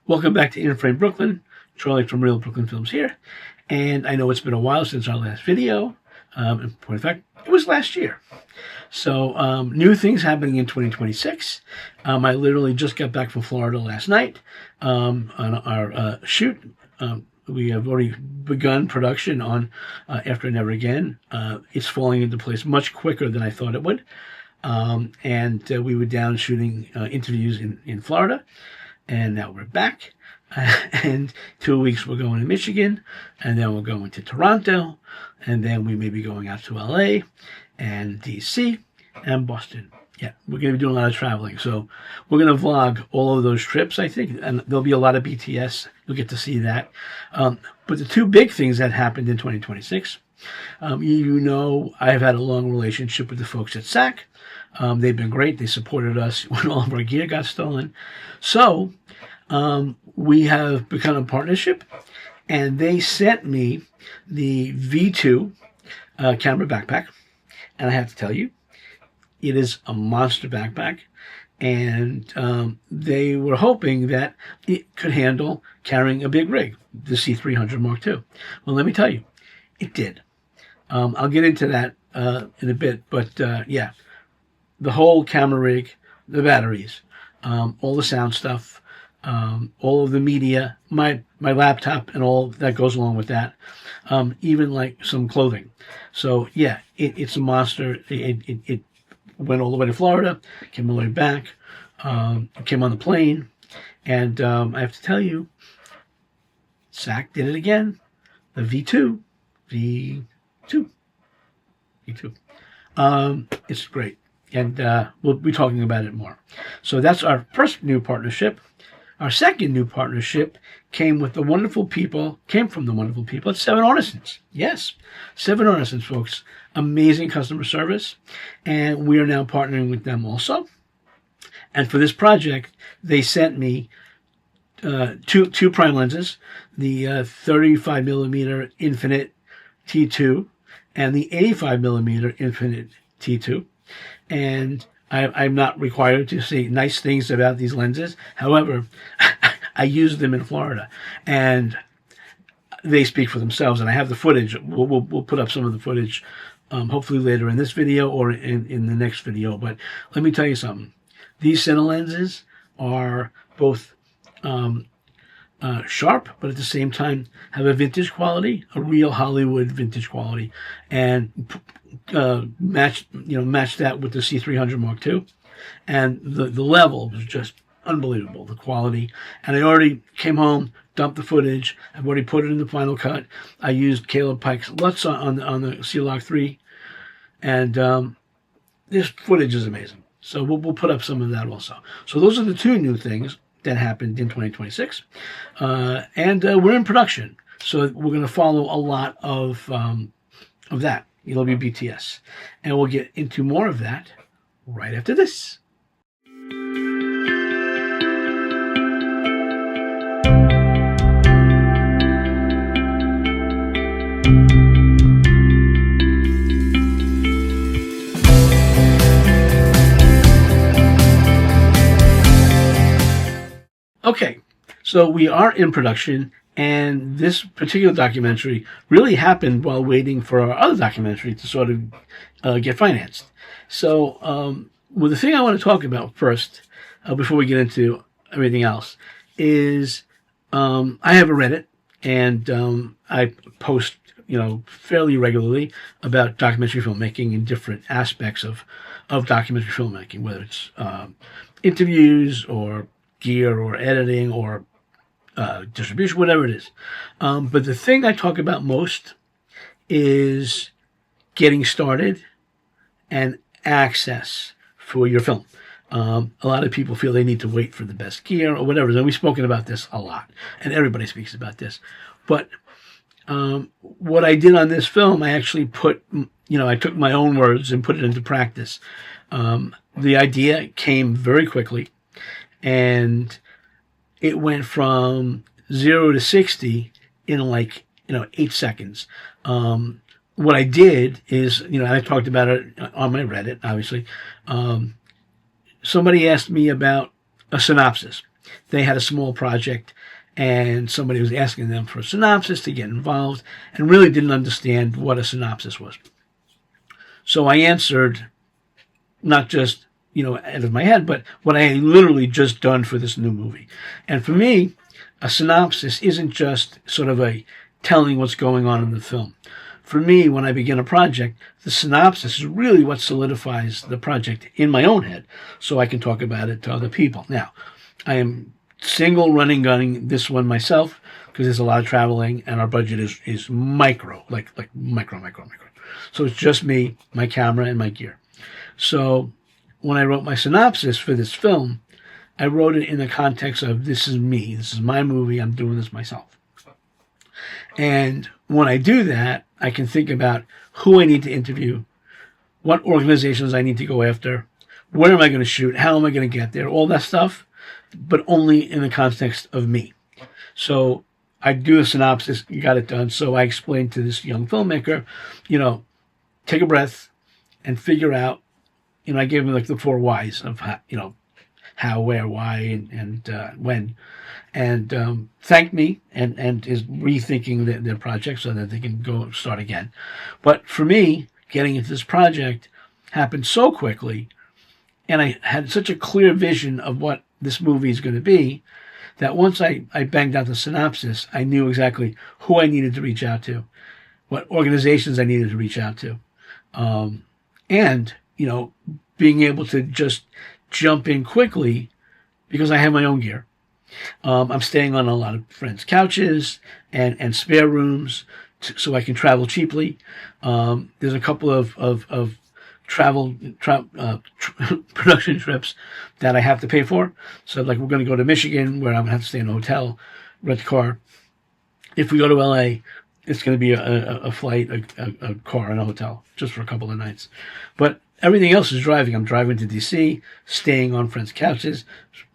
Welcome back to In Frame Brooklyn. Charlie from Real Brooklyn Films here. And I know it's been a while since our last video. In point of fact, it was last year. So new things happening in 2026. I literally just got back from Florida last night on our shoot. We have already begun production on After Never Again. It's falling into place much quicker than I thought it would. And we were down shooting interviews in Florida. And now we're back. And 2 weeks we're going to Michigan. And then we're going to Toronto. And then we may be going out to LA and DC and Boston. Yeah, we're going to be doing a lot of traveling. So we're going to vlog all of those trips, I think. And there'll be a lot of BTS. You'll get to see that. But the two big things that happened in 2026, you know, I've had a long relationship with the folks at SAKK. They've been great. They supported us when all of our gear got stolen. So we have become a partnership, and they sent me the V2 camera backpack. And I have to tell you, it is a monster backpack. And they were hoping that it could handle carrying a big rig, the C300 Mark II. Well, let me tell you, it did. I'll get into that in a bit, but yeah, the whole camera rig, the batteries, all the sound stuff, all of the media, my laptop and all that goes along with that, even like some clothing. So yeah, it's a monster. It went all the way to Florida, came all the way back, came on the plane, and I have to tell you, SAKK did it again. The V2. It's great, and we'll be talking about it more. So that's our first new partnership. Our second new partnership came from the wonderful people at 7Artisans. Yes, 7Artisans, folks. Amazing customer service. And we are now partnering with them also. And for this project, they sent me two prime lenses, the 35mm Infinite T2 and the 85mm Infinite T2. And I'm not required to say nice things about these lenses. However, I used them in Florida, and they speak for themselves. And I have the footage. We'll put up some of the footage, hopefully later in this video or in the next video. But let me tell you something. These cine lenses are both sharp, but at the same time have a vintage quality, a real Hollywood vintage quality, and match that with the C300 Mark II, and the level was just unbelievable, the quality. And I already came home, dumped the footage. I've already put it in the Final Cut. I used Caleb Pike's LUTs on the SAKK V2, and this footage is amazing. So we'll put up some of that also. So those are the two new things that happened in 2026, and we're in production. So we're going to follow a lot of that. It'll be BTS. And we'll get into more of that right after this. Okay, so we are in production. And this particular documentary really happened while waiting for our other documentary to sort of get financed. So, well, the thing I want to talk about first, before we get into everything else, is I have a Reddit, and I post, fairly regularly about documentary filmmaking and different aspects of documentary filmmaking, whether it's interviews or gear or editing or distribution, whatever it is. But the thing I talk about most is getting started and access for your film. A lot of people feel they need to wait for the best gear or whatever. And we've spoken about this a lot, and everybody speaks about this. But what I did on this film, I actually I took my own words and put it into practice. The idea came very quickly, and it went from 0 to 60 in 8 seconds. What I did is, I talked about it on my Reddit, obviously. Somebody asked me about a synopsis. they had a small project and somebody was asking them for a synopsis to get involved and really didn't understand what a synopsis was. So I answered not just, out of my head, but what I had literally just done for this new movie. And for me, a synopsis isn't just sort of a telling what's going on in the film. For me, when I begin a project, the synopsis is really what solidifies the project in my own head so I can talk about it to other people. Now, I am single gunning this one myself because there's a lot of traveling and our budget is micro, like micro. So it's just me, my camera, and my gear. So when I wrote my synopsis for this film, I wrote it in the context of this is me, this is my movie, I'm doing this myself. And when I do that, I can think about who I need to interview, what organizations I need to go after, where am I going to shoot, how am I going to get there, all that stuff, but only in the context of me. So I do a synopsis, you got it done. So I explained to this young filmmaker, take a breath and figure out, I gave him like the 4 whys of how, where, why, and when. And thanked me and is rethinking their project so that they can go start again. But for me, getting into this project happened so quickly, and I had such a clear vision of what this movie is going to be, that once I banged out the synopsis, I knew exactly who I needed to reach out to, what organizations I needed to reach out to. And, being able to just jump in quickly because I have my own gear. I'm staying on a lot of friends' couches and spare rooms so I can travel cheaply. There's a couple of production trips that I have to pay for. So like we're going to go to Michigan where I'm going to have to stay in a hotel, rent a car. If we go to LA, it's going to be a flight, a car, and a hotel just for a couple of nights. But everything else is driving. I'm driving to DC, staying on friends' couches,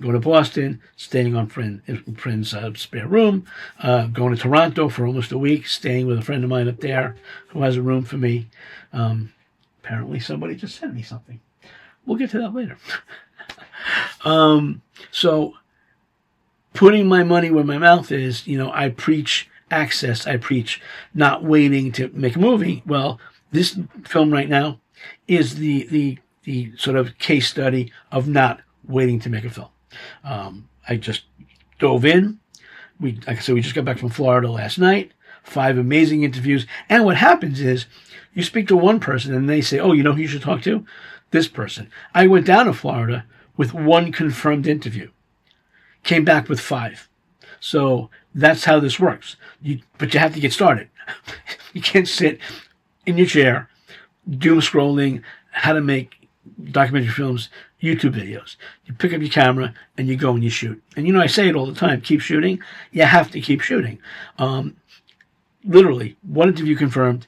going to Boston, staying on friend's spare room, going to Toronto for almost a week, staying with a friend of mine up there who has a room for me. Apparently somebody just sent me something. We'll get to that later. So putting my money where my mouth is, I preach access. I preach not waiting to make a movie. Well, this film right now is the sort of case study of not waiting to make a film. I just dove in. Like I said, we just got back from Florida last night. 5 amazing interviews. And what happens is you speak to one person and they say, oh, who you should talk to? This person. I went down to Florida with 1 confirmed interview. Came back with 5. So that's how this works. But you have to get started. You can't sit in your chair, doom scrolling, how to make documentary films, YouTube videos. You pick up your camera and you go and you shoot. And I say it all the time, keep shooting. You have to keep shooting. Literally, 1 interview confirmed,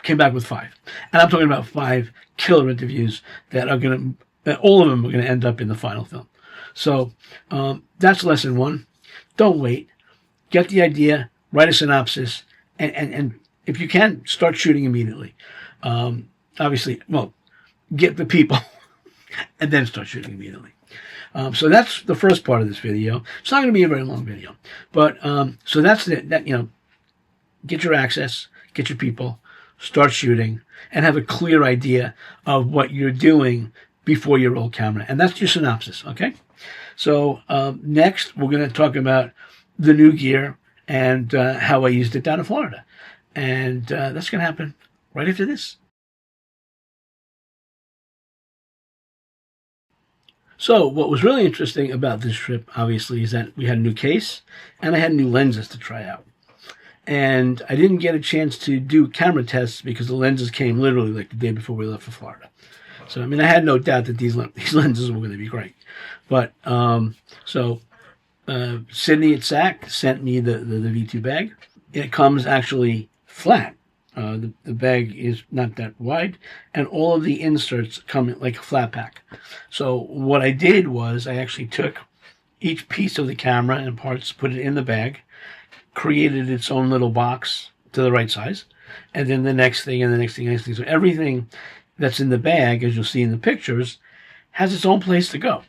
came back with 5. And I'm talking about 5 killer interviews that all of them are going to end up in the final film. So that's lesson 1. Don't wait. Get the idea, write a synopsis, and if you can, start shooting immediately. Obviously, get the people and then start shooting immediately. So that's the first part of this video. It's not going to be a very long video, but so that's get your access, get your people, start shooting, and have a clear idea of what you're doing before you roll camera, and that's your synopsis. Okay. So next, we're going to talk about the new gear and how I used it down in Florida, and that's going to happen right after this. So what was really interesting about this trip, obviously, is that we had a new case and I had new lenses to try out. And I didn't get a chance to do camera tests because the lenses came literally like the day before we left for Florida. So, I had no doubt that these lenses were going to be great. But, Sydney at SAKK sent me the V2 bag. It comes actually flat. The bag is not that wide, and all of the inserts come in like a flat pack. So what I did was I actually took each piece of the camera and parts, put it in the bag, created its own little box to the right size, and then the next thing and the next thing. So everything that's in the bag, as you'll see in the pictures, has its own place to go,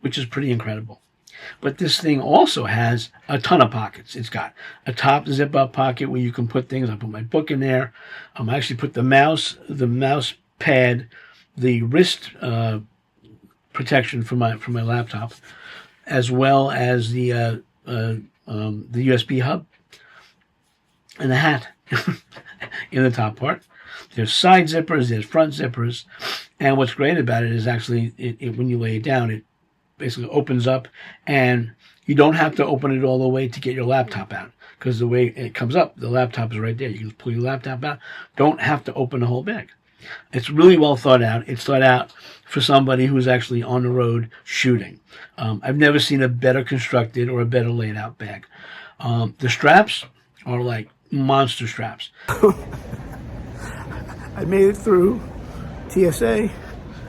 which is pretty incredible. But this thing also has a ton of pockets. It's got a top zip-up pocket where you can put things. I put my book in there. I actually put the mouse pad, the wrist protection for my laptop, as well as the USB hub and the hat in the top part. There's side zippers, there's front zippers, and what's great about it is actually when you lay it down, it basically opens up, and you don't have to open it all the way to get your laptop out, because the way it comes up, the laptop is right there. You can pull your laptop out. Don't have to open the whole bag. It's really well thought out. It's thought out for somebody who's actually on the road shooting. I've never seen a better constructed or a better laid out bag. The straps are like monster straps. I made it through TSA.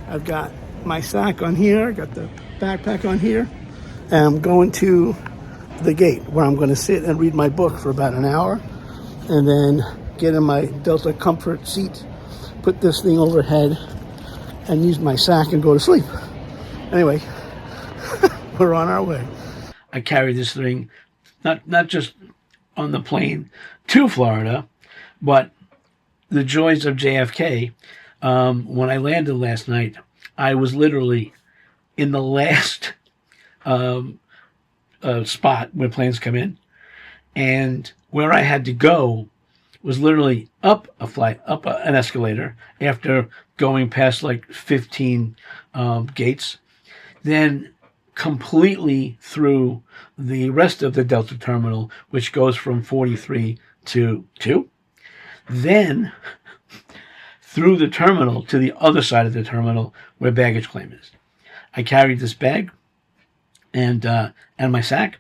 I've got my sack on here. I got the backpack on here. And I'm going to the gate where I'm going to sit and read my book for about an hour. And then get in my Delta Comfort seat, put this thing overhead, and use my sack and go to sleep. Anyway, we're on our way. I carry this thing not just on the plane to Florida, but the joys of JFK. When I landed last night, I was literally in the last spot where planes come in, and where I had to go was literally up an escalator after going past like 15 gates, then completely through the rest of the Delta terminal, which goes from 43 to 2, then through the terminal to the other side of the terminal where baggage claim is. I carried this bag and my sack,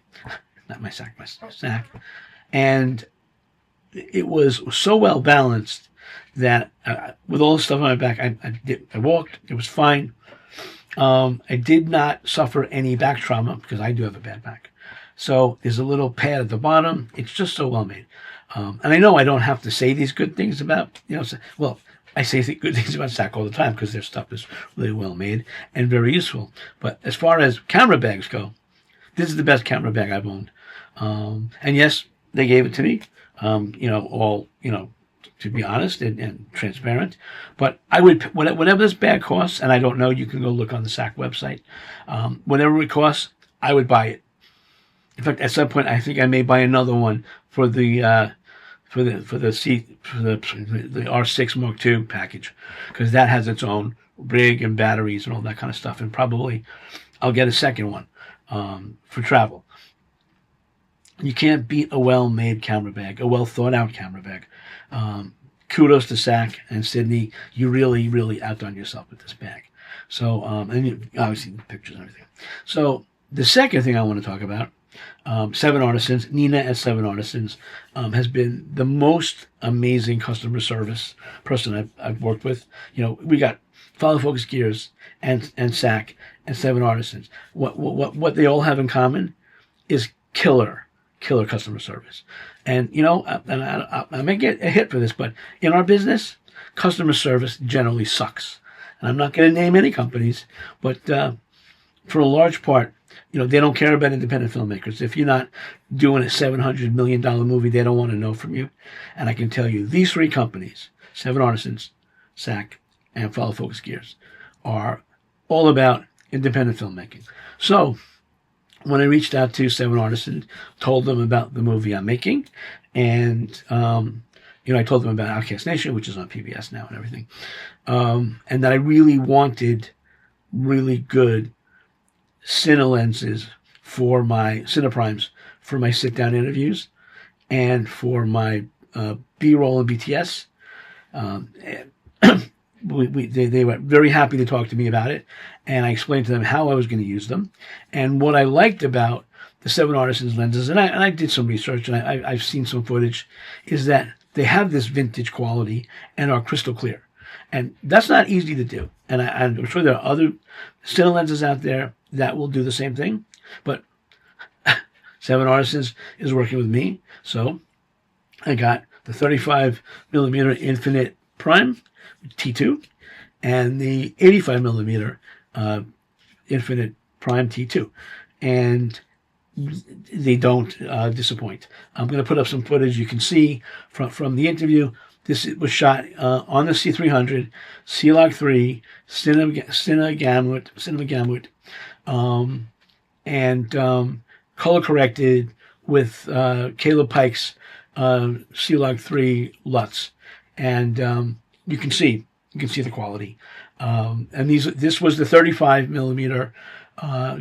my sack, and it was so well balanced that with all the stuff on my back, I walked. It was fine. I did not suffer any back trauma because I do have a bad back. So there's a little pad at the bottom. It's just so well made. And I know I don't have to say these good things about, well, I say good things about SAKK all the time because their stuff is really well made and very useful. But as far as camera bags go, this is the best camera bag I've owned. And yes, they gave it to me. To be honest and transparent. But I would, whatever this bag costs, and I don't know, you can go look on the SAKK website. Whatever it costs, I would buy it. In fact, at some point, I think I may buy another one for the R6 Mark II package, because that has its own rig and batteries and all that kind of stuff. And probably I'll get a second one for travel. You can't beat a well-made camera bag, a well-thought-out camera bag. Kudos to SAKK and Sydney. You really, really outdone yourself with this bag. So, and obviously the pictures and everything. So the second thing I want to talk about, 7Artisans, Nina at 7Artisans, has been the most amazing customer service person I've worked with. We got Follow Focus Gears and SAKK and 7Artisans. What they all have in common is killer customer service. And, I may get a hit for this, but in our business, customer service generally sucks. And I'm not going to name any companies, but for a large part, they don't care about independent filmmakers. If you're not doing a $700 million movie, they don't want to know from you. And I can tell you, these three companies, 7Artisans, SAKK, and Follow Focus Gears, are all about independent filmmaking. So when I reached out to 7Artisans, told them about the movie I'm making, and I told them about Outcast Nation, which is on PBS now and everything, and that I really wanted really good cine lenses for my cineprimes, for my sit-down interviews, and for my B-roll and BTS. They were very happy to talk to me about it, and I explained to them how I was going to use them. And what I liked about the 7Artisans lenses, and I did some research, and I've seen some footage, is that they have this vintage quality and are crystal clear. And that's not easy to do. And I'm sure there are other cine lenses out there that will do the same thing, but 7Artisans is working with me. So I got the 35mm Infinite Prime T2 and the 85mm Infinite Prime T2. And they don't disappoint. I'm going to put up some footage you can see from the interview. This was shot on the C300, SAKK V2, cinematographer, and color corrected with Caleb Pike's SAKK V2 LUTs, and you can see the quality. And this was the 35 millimeter I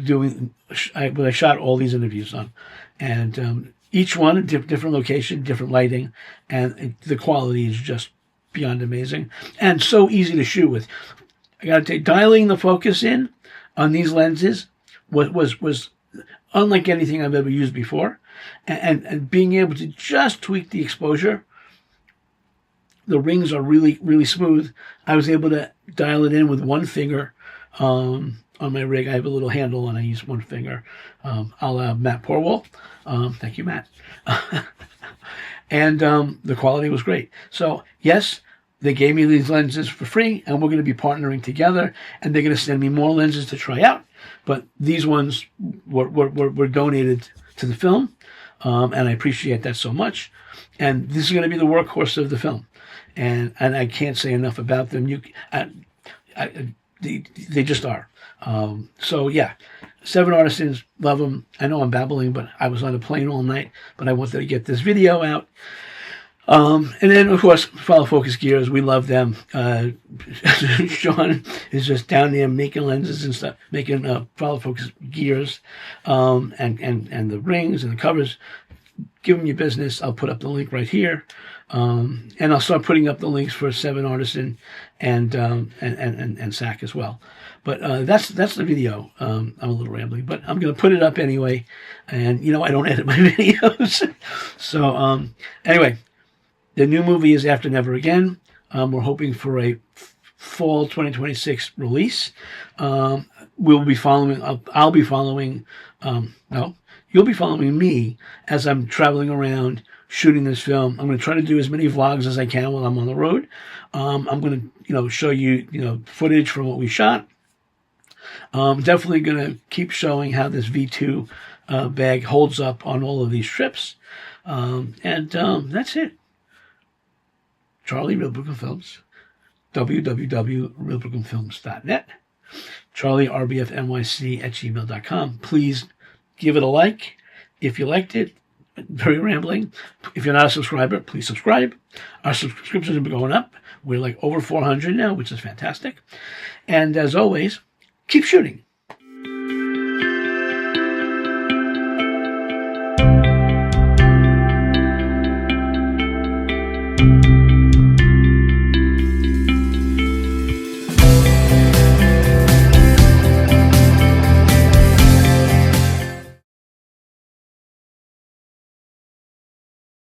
shot all these interviews on, and each one different location, different lighting, and the quality is just beyond amazing and so easy to shoot with. I got to tell you, dialing the focus in on these lenses was unlike anything I've ever used before, and being able to just tweak the exposure. The rings are really smooth. I was able to dial it in with one finger. On my rig, I have a little handle, and I use one finger, a la Matt Porwell. Thank you, Matt. And the quality was great. So, yes, they gave me these lenses for free, and we're going to be partnering together, and they're going to send me more lenses to try out. But these ones were donated to the film, and I appreciate that so much. And this is going to be the workhorse of the film. And I can't say enough about them. They just are. So yeah, 7Artisans, love them. I know I'm babbling, but I was on a plane all night, but I wanted to get this video out. And then, of course, Follow Focus Gears. We love them. Sean is just down there making lenses and stuff, making Follow Focus Gears, and the rings and the covers. Give them your business. I'll put up the link right here. And I'll start putting up the links for 7Artisan and SAKK as well. But that's the video. I'm a little rambling, but I'm going to put it up anyway. And, I don't edit my videos. So, anyway, the new movie is After Never Again. We're hoping for a fall 2026 release. We'll be following, I'll be following, you'll be following me as I'm traveling around shooting this film. I'm going to try to do as many vlogs as I can while I'm on the road. I'm going to, show you, footage from what we shot. Definitely going to keep showing how this V2 bag holds up on all of these trips. And that's it. Charlie, Real Brooklyn Films, www.realbrooklynfilms.net, charlierbfnyc@gmail.com. Please give it a like if you liked it. Very rambling. If you're not a subscriber, please subscribe. Our subscriptions have been going up. We're like over 400 now, which is fantastic. And as always, keep shooting.